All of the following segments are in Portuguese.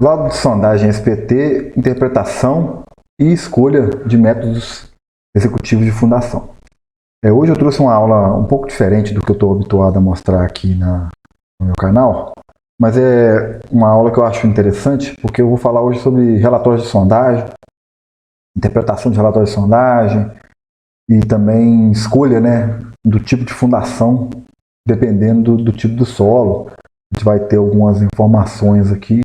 Laudo de sondagem SPT, interpretação e escolha de métodos executivos de fundação. Hoje eu trouxe uma aula um pouco diferente do que eu estou habituado a mostrar aqui no meu canal, mas é uma aula que eu acho interessante porque eu vou falar hoje sobre relatórios de sondagem, interpretação de relatórios de sondagem e também escolha, do tipo de fundação, dependendo do tipo do solo. A gente vai ter algumas informações aqui.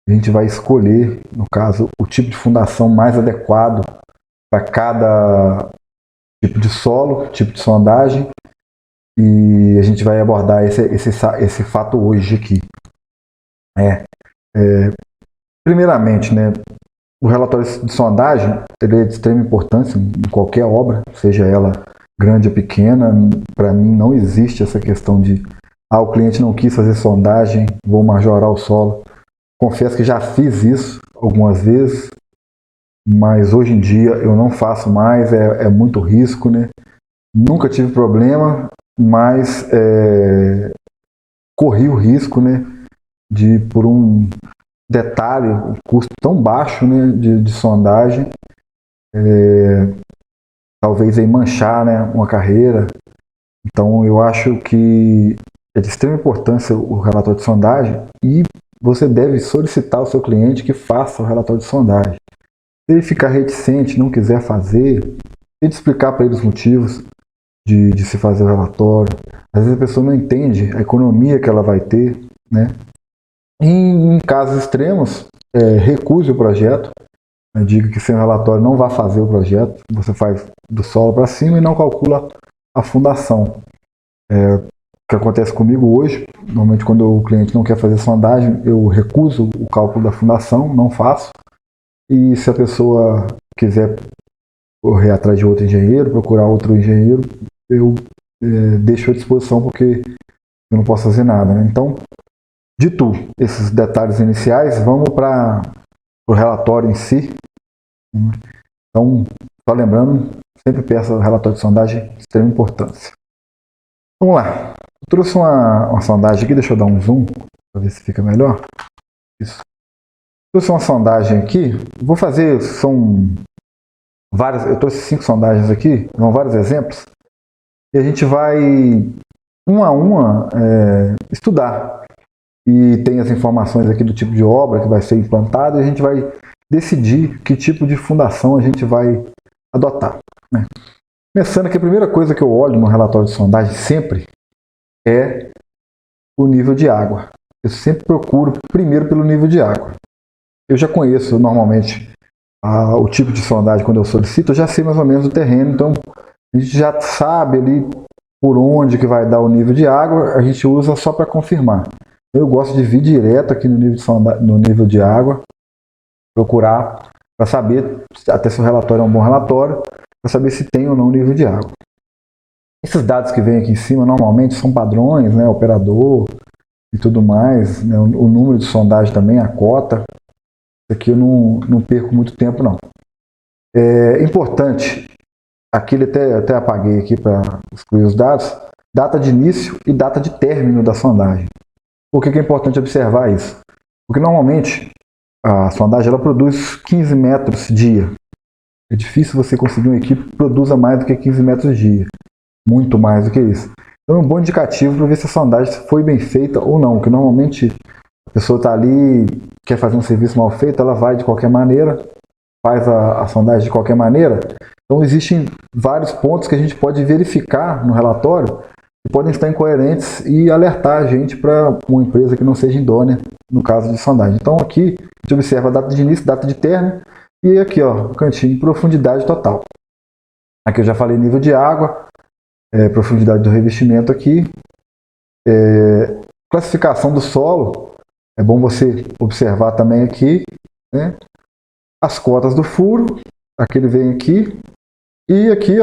A gente vai escolher, no caso, o tipo de fundação mais adequado para cada tipo de solo, tipo de sondagem, e a gente vai abordar esse fato hoje aqui. Primeiramente, o relatório de sondagem ele é de extrema importância em qualquer obra, seja ela grande ou pequena. Para mim não existe essa questão de o cliente não quis fazer sondagem, vou majorar o solo. Confesso que já fiz isso algumas vezes, mas hoje em dia eu não faço mais, é muito risco, Nunca tive problema, mas corri o risco, de por um detalhe, um custo tão baixo, de sondagem, talvez aí manchar, uma carreira. Então eu acho que é de extrema importância o relatório de sondagem e você deve solicitar ao seu cliente que faça o relatório de sondagem. Se ele ficar reticente, não quiser fazer, tente explicar para ele os motivos de se fazer o relatório. Às vezes a pessoa não entende a economia que ela vai ter, Em casos extremos, recuse o projeto, diga que seu relatório não vai fazer o projeto, você faz do solo para cima e não calcula a fundação. O que acontece comigo hoje, normalmente quando o cliente não quer fazer sondagem, eu recuso o cálculo da fundação, não faço. E se a pessoa quiser correr atrás de outro engenheiro, procurar outro engenheiro, eu deixo à disposição porque eu não posso fazer nada. Então, dito esses detalhes iniciais, vamos para o relatório em si. Então, só lembrando, sempre peço o relatório de sondagem de extrema importância. Vamos lá. Eu trouxe uma sondagem aqui, deixa eu dar um zoom para ver se fica melhor. Isso. Trouxe uma sondagem aqui, vou fazer, são várias, eu trouxe 5 sondagens aqui, são vários exemplos, e a gente vai, uma a uma, estudar. E tem as informações aqui do tipo de obra que vai ser implantada, e a gente vai decidir que tipo de fundação a gente vai adotar. Começando aqui, a primeira coisa que eu olho no relatório de sondagem sempre é o nível de água. Eu sempre procuro primeiro pelo nível de água. Eu já conheço normalmente o tipo de sondagem quando eu solicito, eu já sei mais ou menos o terreno, então a gente já sabe ali por onde que vai dar o nível de água, a gente usa só para confirmar. Eu gosto de vir direto aqui no nível de água, procurar para saber até se o relatório é um bom relatório, para saber se tem ou não nível de água. Esses dados que vêm aqui em cima normalmente são padrões, operador e tudo mais, o número de sondagem também, a cota. Isso aqui eu não perco muito tempo não. É importante, aqui ele até apaguei aqui para excluir os dados, data de início e data de término da sondagem. Por que é importante observar isso? Porque normalmente a sondagem ela produz 15 metros dia. É difícil você conseguir uma equipe que produza mais do que 15 metros dia. Muito mais do que isso. Então é um bom indicativo para ver se a sondagem foi bem feita ou não. Porque normalmente a pessoa está ali, quer fazer um serviço mal feito, ela vai de qualquer maneira, faz a sondagem de qualquer maneira. Então existem vários pontos que a gente pode verificar no relatório que podem estar incoerentes e alertar a gente para uma empresa que não seja idônea no caso de sondagem. Então aqui a gente observa a data de início, data de término e aqui o cantinho, profundidade total. Aqui eu já falei nível de água, profundidade do revestimento aqui, classificação do solo, é bom você observar também aqui, as cotas do furo, aqui ele vem aqui, e aqui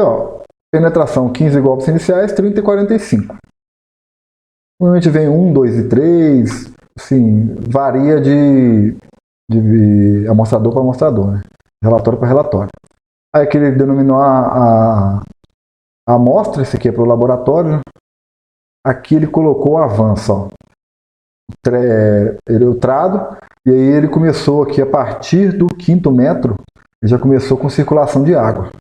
penetração 15 golpes iniciais, 30 e 45. Normalmente vem 1, 2 e 3, assim, varia de amostrador para amostrador, relatório para relatório. Aí aqui ele denominou a amostra, esse aqui é para o laboratório. Aqui ele colocou o avanço, ele é o trado, E aí ele começou aqui, a partir do 5º metro, ele já começou com circulação de água.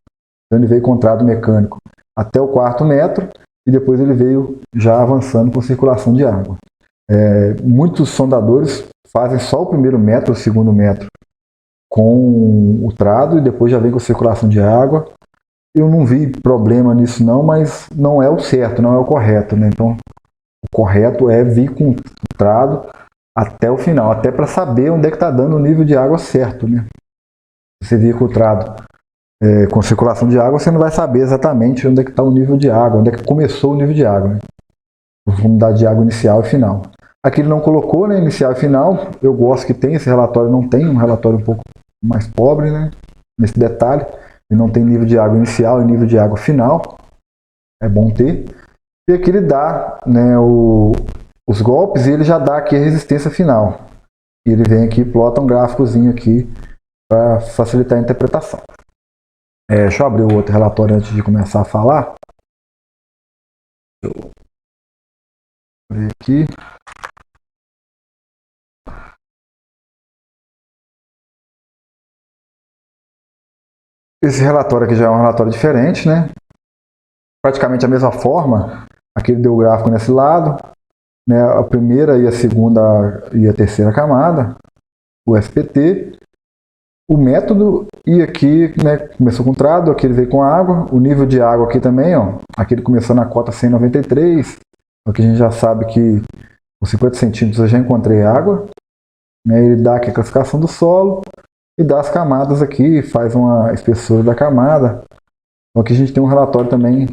Então ele veio com trado mecânico até o 4º metro, e depois ele veio já avançando com circulação de água. Muitos sondadores fazem só o 1º metro, o 2º metro com o trado, e depois já vem com circulação de água. Eu não vi problema nisso não, mas não é o certo, não é o correto, né? Então, o correto é vir com o trado até o final, até para saber onde é que está dando o nível de água certo, né? Se você vir com o trado com circulação de água, você não vai saber exatamente onde é que está o nível de água, onde é que começou o nível de água, né? Profundidade de água inicial e final. Aqui ele não colocou, né, inicial e final. Eu gosto que tem, esse relatório não tem, um relatório um pouco mais pobre, né, nesse detalhe. Ele não tem nível de água inicial e nível de água final. É bom ter. E aqui ele dá, né, os golpes, e ele já dá aqui a resistência final. E ele vem aqui e plota um gráficozinho aqui para facilitar a interpretação. Deixa eu abrir o outro relatório antes de começar a falar. Deixa eu abrir aqui. Esse relatório aqui já é um relatório diferente, né? Praticamente a mesma forma. Aqui ele deu o gráfico nesse lado, né? A primeira e a segunda e a terceira camada, o SPT, o método, e aqui, né, começou com trado, aqui ele veio com água, o nível de água aqui também, ó, aqui ele começou na cota 193, aqui a gente já sabe que com 50 centímetros eu já encontrei água, né? Ele dá aqui a classificação do solo e dá as camadas aqui, faz uma espessura da camada. Então aqui a gente tem um relatório também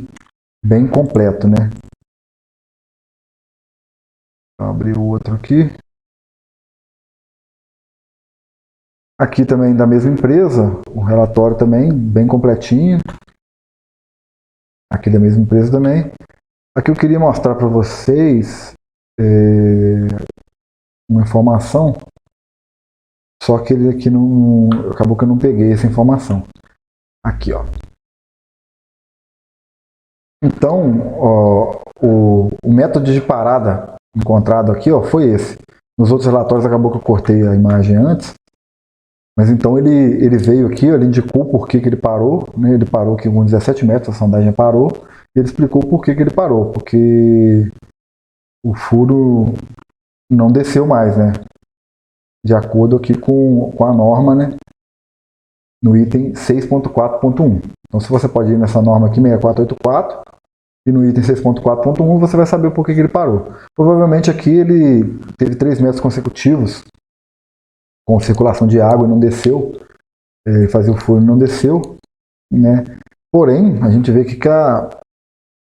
bem completo, né? Vou abrir o outro aqui. Aqui também da mesma empresa, um relatório também bem completinho. Aqui da mesma empresa também. Aqui eu queria mostrar para vocês uma informação, só que ele aqui não, acabou que eu não peguei essa informação. Aqui, ó. Então, ó, o método de parada encontrado aqui, ó, foi esse. Nos outros relatórios acabou que eu cortei a imagem antes. Mas então ele veio aqui, ele indicou por que ele parou, né? Ele parou aqui com 17 metros, a sondagem parou, e ele explicou por que ele parou, porque o furo não desceu mais, né? De acordo aqui com a norma, né? No item 6.4.1. Então, se você pode ir nessa norma aqui, 6484, e no item 6.4.1 você vai saber por que ele parou. Provavelmente aqui ele teve 3 metros consecutivos com circulação de água e não desceu, fazia o furo e não desceu, né? Porém, a gente vê que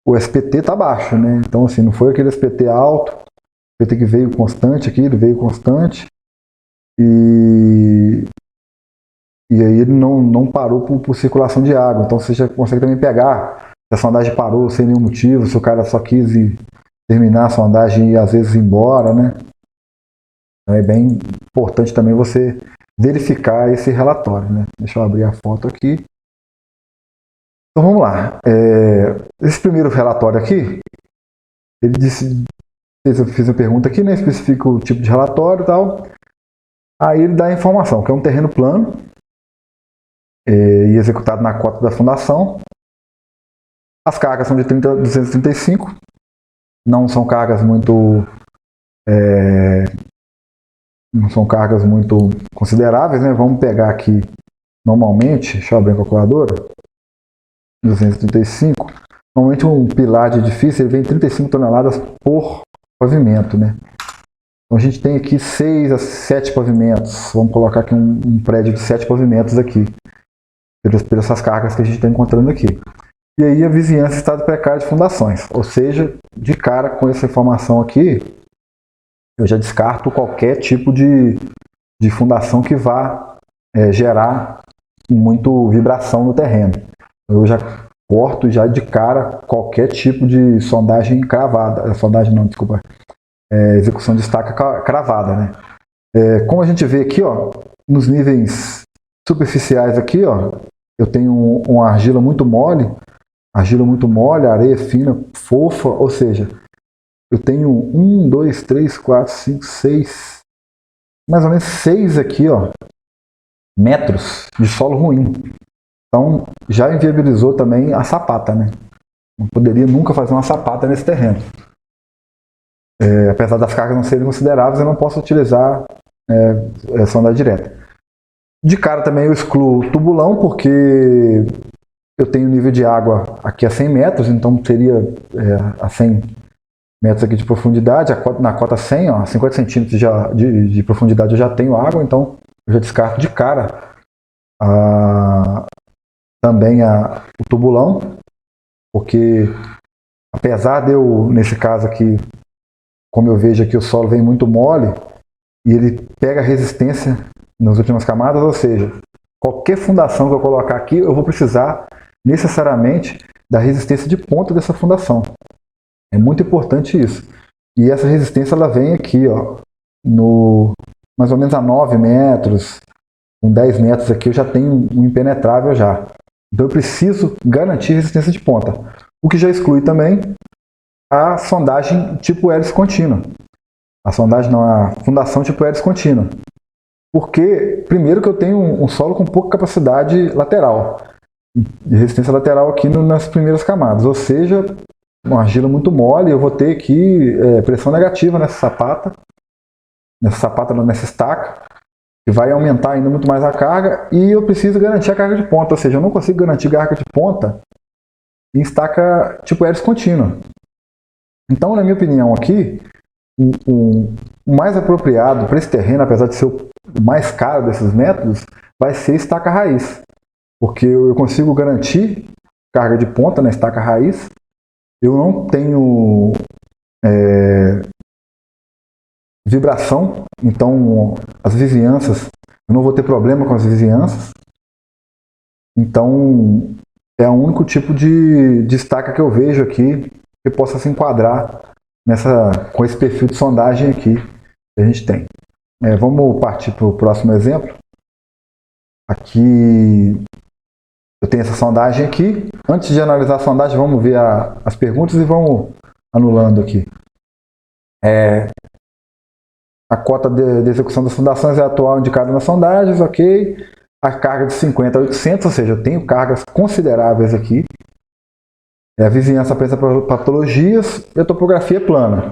o SPT está baixo, né? Então, assim, não foi aquele SPT alto, o SPT que veio constante aqui, ele veio constante, e aí ele não parou por circulação de água. Então você já consegue também pegar se a sondagem parou sem nenhum motivo, se o cara só quis terminar a sondagem e às vezes ir embora, né? Então é bem importante também você verificar esse relatório, né? Deixa eu abrir a foto aqui. Então vamos lá. Esse primeiro relatório aqui, ele disse, eu fiz uma pergunta aqui, né? Especifica o tipo de relatório e tal. Aí ele dá a informação, que é um terreno plano e executado na cota da fundação. As cargas são de 30 a 235, não são cargas muito consideráveis, né? Vamos pegar aqui normalmente, deixa eu abrir a calculadora, 235. Normalmente um pilar de edifício ele vem 35 toneladas por pavimento, né? Então a gente tem aqui 6 a 7 pavimentos. Vamos colocar aqui um prédio de 7 pavimentos aqui, pelas essas cargas que a gente está encontrando aqui. E aí a vizinhança está de precária de fundações. Ou seja, de cara com essa informação aqui, eu já descarto qualquer tipo de fundação que vá gerar muito vibração no terreno. Eu já corto já de cara qualquer tipo de sondagem cravada. Sondagem não, desculpa. Execução de estaca cravada, né? Como a gente vê aqui, ó, nos níveis superficiais aqui, ó, eu tenho uma argila muito mole, areia fina, fofa, ou seja, eu tenho 1, 2, 3, 4, 5, 6, mais ou menos 6 aqui, ó, metros de solo ruim. Então já inviabilizou também a sapata, né? Não poderia nunca fazer uma sapata nesse terreno. Apesar das cargas não serem consideráveis, eu não posso utilizar sondagem direta. De cara também eu excluo o tubulão, porque eu tenho nível de água aqui a 100 metros, então teria a 100 metros aqui de profundidade, na cota 100, ó, 50 centímetros de profundidade eu já tenho água, então eu já descarto de cara também o tubulão, porque apesar de eu, nesse caso aqui, como eu vejo aqui, o solo vem muito mole e ele pega resistência nas últimas camadas, ou seja, qualquer fundação que eu colocar aqui, eu vou precisar necessariamente da resistência de ponta dessa fundação. É muito importante isso. E essa resistência ela vem aqui, ó, mais ou menos a 9 metros, com 10 metros aqui eu já tenho um impenetrável já. Então eu preciso garantir resistência de ponta. O que já exclui também a sondagem tipo hélice contínua. A sondagem não, a fundação tipo hélice contínua. Porque, primeiro que eu tenho um solo com pouca capacidade lateral, de resistência lateral aqui nas primeiras camadas. Ou seja, uma argila muito mole, eu vou ter aqui pressão negativa nessa estaca, que vai aumentar ainda muito mais a carga, e eu preciso garantir a carga de ponta, ou seja, eu não consigo garantir carga de ponta em estaca tipo hélice contínua. Então, na minha opinião aqui, o mais apropriado para esse terreno, apesar de ser o mais caro desses métodos, vai ser estaca raiz, porque eu consigo garantir carga de ponta na estaca raiz, eu não tenho vibração, então as vizinhanças, eu não vou ter problema com as vizinhanças, então é o único tipo de estaca que eu vejo aqui que possa se enquadrar com esse perfil de sondagem aqui que a gente tem. Vamos partir para o próximo exemplo. Aqui eu tenho essa sondagem aqui. Antes de analisar a sondagem, vamos ver as perguntas e vamos anulando aqui. A cota de execução das fundações é a atual indicada nas sondagens, ok. A carga de 50 a 800, ou seja, eu tenho cargas consideráveis aqui. A vizinhança apresenta patologias e a topografia é plana.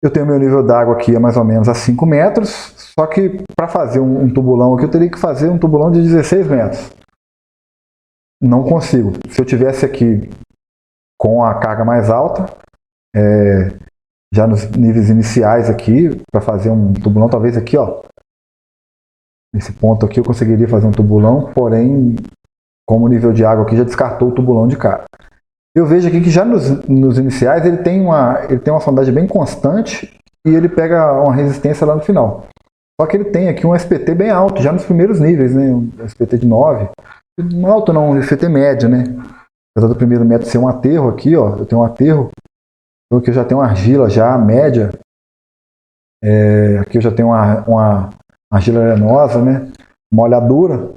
Eu tenho meu nível d'água aqui a mais ou menos a 5 metros, só que para fazer um tubulão aqui, eu teria que fazer um tubulão de 16 metros. Não consigo. Se eu tivesse aqui com a carga mais alta, já nos níveis iniciais aqui, para fazer um tubulão, talvez aqui, ó, nesse ponto aqui eu conseguiria fazer um tubulão, porém, como o nível de água aqui já descartou o tubulão de cara. Eu vejo aqui que já nos iniciais ele tem uma sondagem bem constante e ele pega uma resistência lá no final. Só que ele tem aqui um SPT bem alto, já nos primeiros níveis, né? Um SPT de 9. Não alto não, um SPT médio, né? Apesar do primeiro método ser um aterro aqui, ó, eu tenho um aterro, então aqui eu já tenho uma argila já média. Aqui eu já tenho uma argila arenosa, né? Molhadura.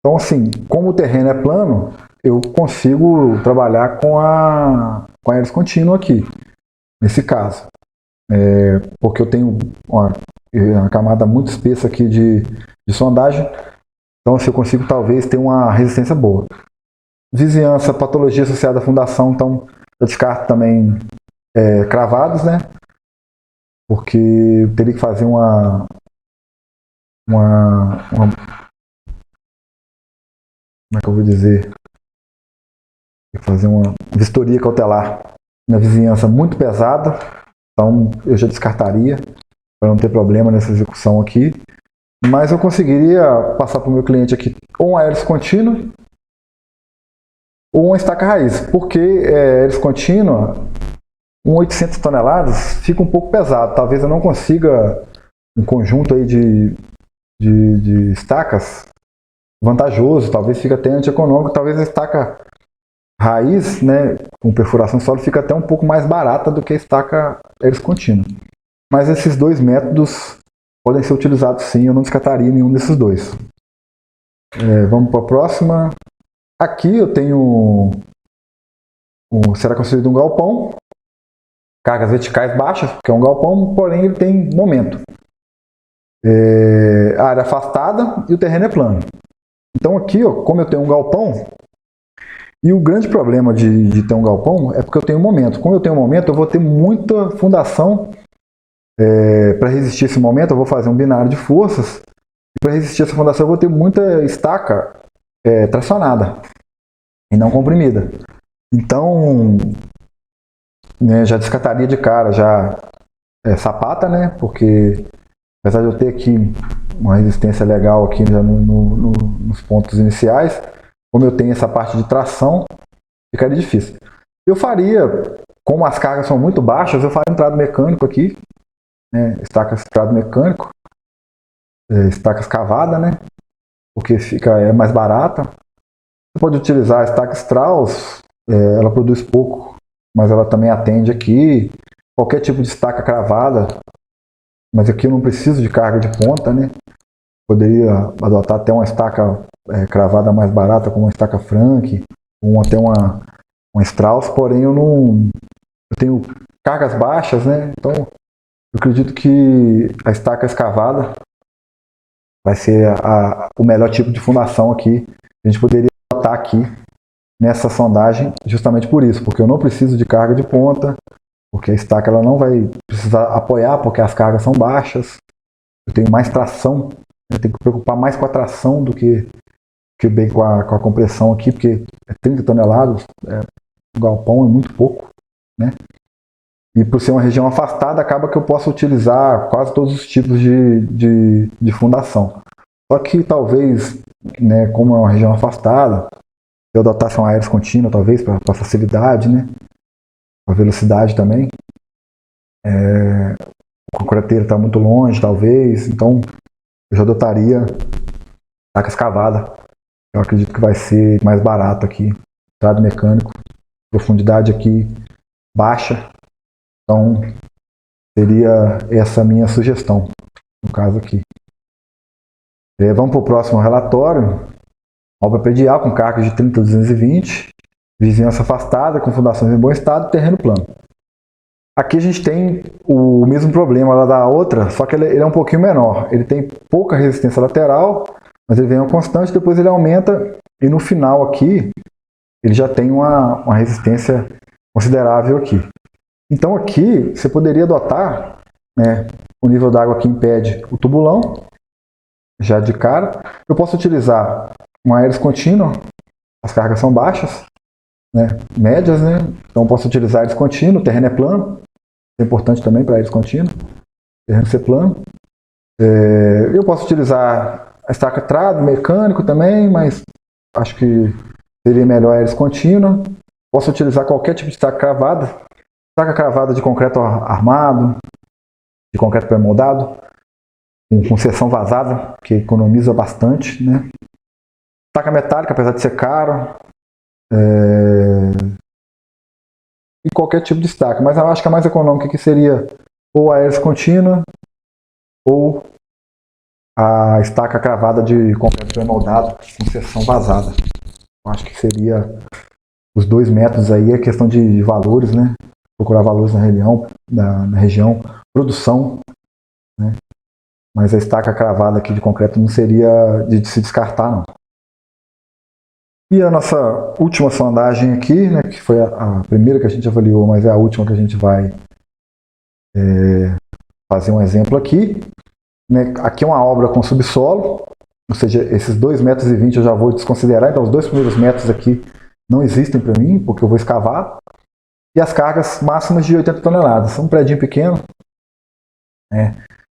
Então assim, como o terreno é plano, eu consigo trabalhar com a hélice contínua aqui, nesse caso. Porque eu tenho uma camada muito espessa aqui de sondagem, então assim, eu consigo talvez ter uma resistência boa. Vizinhança, patologia associada à fundação, então eu descarto também cravados, né? Porque eu teria que fazer uma como é que eu vou dizer? Fazer uma vistoria cautelar na vizinhança muito pesada, então eu já descartaria para não ter problema nessa execução aqui, mas eu conseguiria passar para o meu cliente aqui ou uma hélice contínua ou uma estaca raiz, porque hélice contínua, 800 toneladas fica um pouco pesado, talvez eu não consiga um conjunto aí de estacas vantajoso, talvez fique até antieconômico, talvez a estaca raiz, né, com perfuração de solo, fica até um pouco mais barata do que a estaca hélice contínua. Mas esses dois métodos podem ser utilizados sim, eu não descartaria nenhum desses dois. Vamos para a próxima. Aqui eu tenho será construído um galpão, cargas verticais baixas, porque é um galpão, porém ele tem momento. a área afastada e o terreno é plano. Então aqui, ó, como eu tenho um galpão, e o grande problema de ter um galpão é porque eu tenho um momento. Como eu tenho um momento, eu vou ter muita fundação para resistir esse momento. Eu vou fazer um binário de forças. E para resistir essa fundação, eu vou ter muita estaca tracionada e não comprimida. Então, né, já descartaria de cara já sapata, né? Porque apesar de eu ter aqui uma resistência legal aqui já nos pontos iniciais, como eu tenho essa parte de tração, ficaria difícil. Eu faria, como as cargas são muito baixas, eu faria um trado mecânico aqui, né? Estacas trado mecânico, estacas cavada, né? Porque é mais barata. Você pode utilizar a estaca Strauss, ela produz pouco, mas ela também atende aqui. Qualquer tipo de estaca cravada, mas aqui eu não preciso de carga de ponta, né? Poderia adotar até uma estaca cravada mais barata, como uma estaca Frank, ou até uma Strauss, porém eu tenho cargas baixas, né? Então eu acredito que a estaca escavada vai ser o melhor tipo de fundação aqui. A gente poderia adotar aqui nessa sondagem justamente por isso, porque eu não preciso de carga de ponta, porque a estaca ela não vai precisar apoiar, porque as cargas são baixas. Eu tenho mais tração, eu tenho que me preocupar mais com a tração do que bem com a compressão aqui, porque 30 toneladas, o galpão é muito pouco, né? E por ser uma região afastada, acaba que eu posso utilizar quase todos os tipos de fundação. Só que talvez, né, como é uma região afastada, eu adotasse uma aéreos contínua, talvez, para facilidade, né? A velocidade também. O concreteiro está muito longe, talvez, então eu já adotaria estaca escavada. Eu acredito que vai ser mais barato aqui. Trado mecânico, profundidade aqui baixa. Então, seria essa a minha sugestão, no caso aqui. Vamos para o próximo relatório. Obra predial com cargas de 30 a 220, vizinhança afastada, com fundações em bom estado, terreno plano. Aqui a gente tem o mesmo problema lá da outra, só que ele é um pouquinho menor. Ele tem pouca resistência lateral, mas ele vem ao constante, depois ele aumenta, e no final aqui, ele já tem uma resistência considerável aqui. Então aqui, você poderia adotar, né, o nível d'água que impede o tubulão, já de cara. Eu posso utilizar uma aéreos contínua, as cargas são baixas, né, médias, né? Então eu posso utilizar aéreos contínuo, o terreno é plano, é importante também para aéreos contínuo, o terreno ser plano. Eu posso utilizar a estaca trado mecânico também, mas acho que seria melhor aéreos contínua. Posso utilizar qualquer tipo de estaca cravada de concreto armado, de concreto pré-moldado, com seção vazada, que economiza bastante, né? Estaca metálica, apesar de ser caro, e qualquer tipo de estaca, mas eu acho que a mais econômica aqui seria ou a aéreos contínua ou a estaca cravada de concreto pré-moldado com seção vazada. Eu acho que seria os 2 métodos aí, é questão de valores, né? Procurar valores na região, produção, né? Mas a estaca cravada aqui de concreto não seria de se descartar, não. E a nossa última sondagem aqui, né, que foi a primeira que a gente avaliou, mas é a última que a gente vai fazer um exemplo aqui. Né? Aqui é uma obra com subsolo, ou seja, esses 2,20 metros eu já vou desconsiderar, então os 2 primeiros metros aqui não existem para mim, porque eu vou escavar. E as cargas máximas de 80 toneladas, um predinho pequeno.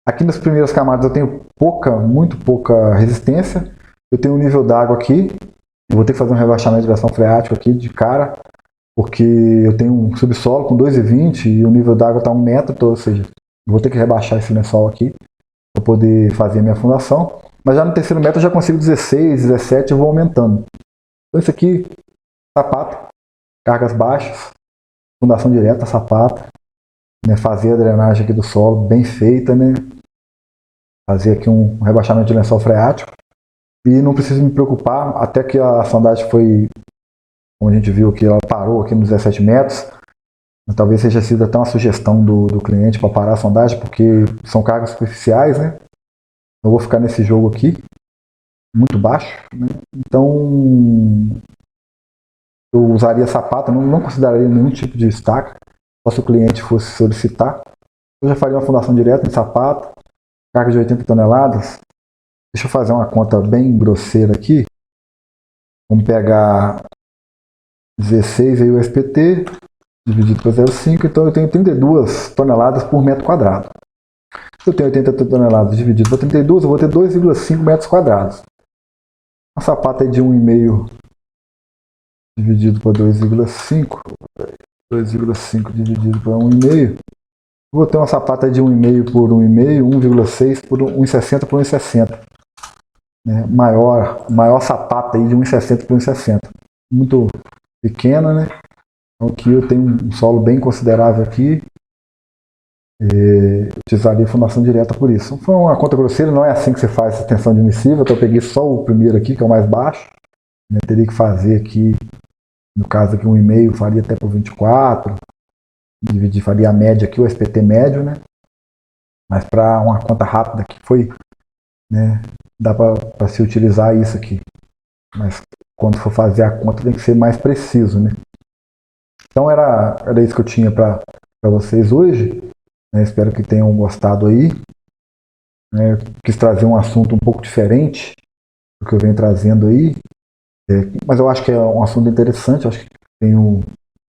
Aqui nas primeiras camadas eu tenho muito pouca resistência, eu tenho um nível d'água aqui. Eu vou ter que fazer um rebaixamento de versão freático aqui de cara, porque eu tenho um subsolo com 2,20 e o nível d'água está 1 metro, ou seja, eu vou ter que rebaixar esse lençol aqui para poder fazer a minha fundação. Mas já no terceiro metro eu já consigo 16, 17 e vou aumentando. Então isso aqui, sapata, cargas baixas, fundação direta, sapata, né, fazer a drenagem aqui do solo bem feita, né, fazer aqui um rebaixamento de lençol freático. E não preciso me preocupar, até que a sondagem foi, como a gente viu que ela parou aqui nos 17 metros, talvez seja sido até uma sugestão do cliente para parar a sondagem, porque são cargas superficiais, né? eu vou ficar nesse jogo aqui, muito baixo, né? Então eu usaria sapata, não consideraria nenhum tipo de estaca, só se o cliente fosse solicitar. Eu já faria uma fundação direta em sapata, carga de 80 toneladas. Deixa eu fazer uma conta bem grosseira aqui. Vamos pegar 16 aí o SPT, dividido por 0,5, então eu tenho 32 toneladas por metro quadrado. Se eu tenho 80 toneladas dividido por 32, eu vou ter 2,5 metros quadrados. Uma sapata de 1,5 dividido por 2,5, 2,5 dividido por 1,5, vou ter uma sapata de 1,5 por 1,5, 1,6 por 1,60 por 1,60. Né? Maior sapata aí de 1,60 por 1,60. Muito pequena, né? Então aqui eu tenho um solo bem considerável aqui. Utilizaria fundação direta por isso. Foi uma conta grosseira, não é assim que você faz essa extensão admissível, então eu peguei só o primeiro aqui, que é o mais baixo. Né? Teria que fazer aqui, no caso aqui 1,5, faria até por 24, faria a média aqui, o SPT médio, né? Mas para uma conta rápida que foi, né, dá para se utilizar isso aqui. Mas quando for fazer a conta tem que ser mais preciso, né? Então era isso que eu tinha para vocês hoje. Né? Espero que tenham gostado aí. Né? Quis trazer um assunto um pouco diferente do que eu venho trazendo aí. Mas eu acho que é um assunto interessante. Eu acho que tenho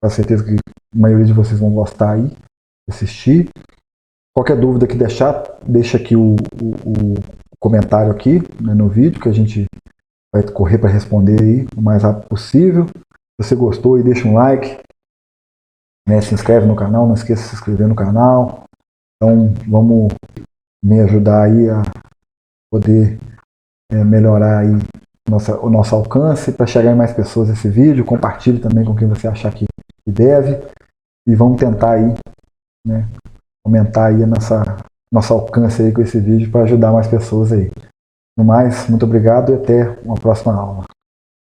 a certeza que a maioria de vocês vão gostar aí, assistir. Qualquer dúvida que deixa aqui o comentário aqui, né, no vídeo, que a gente vai correr para responder aí o mais rápido possível. Se você gostou, aí deixa um like, né, se inscreve no canal, não esqueça de se inscrever no canal. Então vamos me ajudar aí a poder melhorar aí o nosso alcance para chegar em mais pessoas esse vídeo. Compartilhe também com quem você achar que deve e vamos tentar aí, né, aumentar aí nosso alcance aí com esse vídeo para ajudar mais pessoas aí. No mais, muito obrigado e até uma próxima aula.